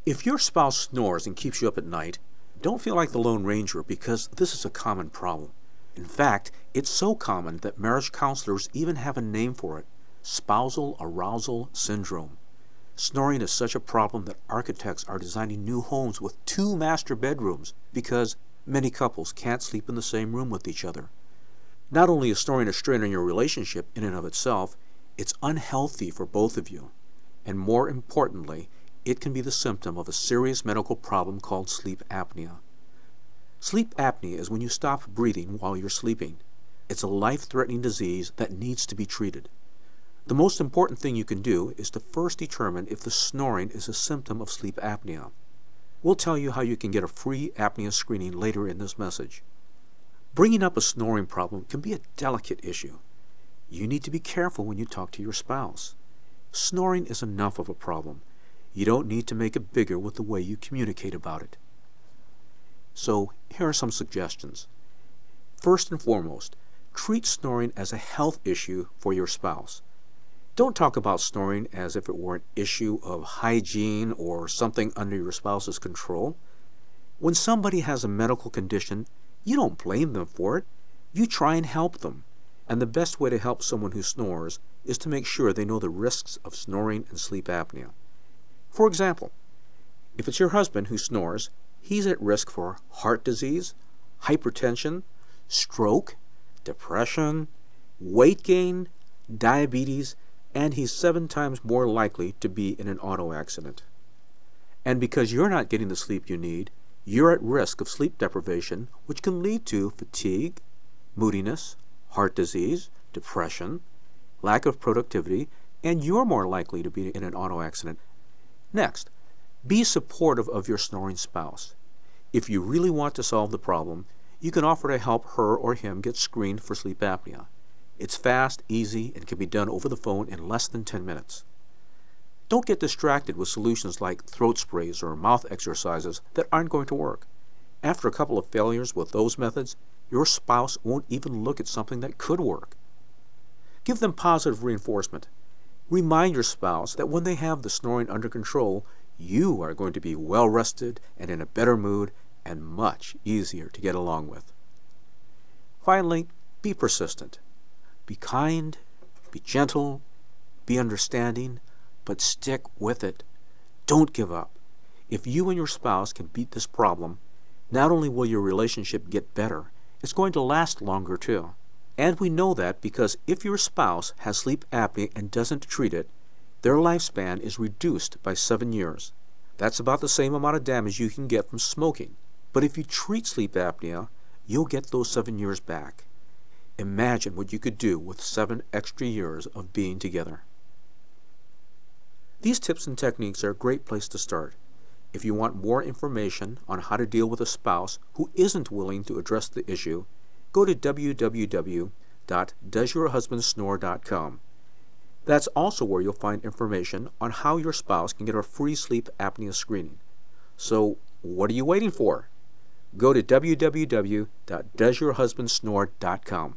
If your spouse snores and keeps you up at night, don't feel like the Lone Ranger because this is a common problem. In fact, it's so common that marriage counselors even have a name for it: spousal arousal syndrome. Snoring is such a problem that architects are designing new homes with 2 master bedrooms because many couples can't sleep in the same room with each other. Not only is snoring a strain on your relationship in and of itself, it's unhealthy for both of you. And more importantly, it can be the symptom of a serious medical problem called sleep apnea. Sleep apnea is when you stop breathing while you're sleeping. It's a life-threatening disease that needs to be treated. The most important thing you can do is to first determine if the snoring is a symptom of sleep apnea. We'll tell you how you can get a free apnea screening later in this message. Bringing up a snoring problem can be a delicate issue. You need to be careful when you talk to your spouse. Snoring is enough of a problem. You don't need to make it bigger with the way you communicate about it. So, here are some suggestions. First and foremost, treat snoring as a health issue for your spouse. Don't talk about snoring as if it were an issue of hygiene or something under your spouse's control. When somebody has a medical condition, you don't blame them for it. You try and help them. And the best way to help someone who snores is to make sure they know the risks of snoring and sleep apnea. For example, if it's your husband who snores, he's at risk for heart disease, hypertension, stroke, depression, weight gain, diabetes, and he's 7 times more likely to be in an auto accident. And because you're not getting the sleep you need, you're at risk of sleep deprivation, which can lead to fatigue, moodiness, heart disease, depression, lack of productivity, and you're more likely to be in an auto accident. Next, be supportive of your snoring spouse. If you really want to solve the problem, you can offer to help her or him get screened for sleep apnea. It's fast, easy, and can be done over the phone in less than 10 minutes. Don't get distracted with solutions like throat sprays or mouth exercises that aren't going to work. After a couple of failures with those methods, your spouse won't even look at something that could work. Give them positive reinforcement. Remind your spouse that when they have the snoring under control, you are going to be well rested and in a better mood and much easier to get along with. Finally, be persistent. Be kind, be gentle, be understanding, but stick with it. Don't give up. If you and your spouse can beat this problem, not only will your relationship get better, it's going to last longer too. And we know that because if your spouse has sleep apnea and doesn't treat it, their lifespan is reduced by 7 years. That's about the same amount of damage you can get from smoking. But if you treat sleep apnea, you'll get those 7 years back. Imagine what you could do with 7 extra years of being together. These tips and techniques are a great place to start. If you want more information on how to deal with a spouse who isn't willing to address the issue, go to www.doesyourhusbandsnore.com. That's also where you'll find information on how your spouse can get a free sleep apnea screening. So, what are you waiting for? Go to www.doesyourhusbandsnore.com.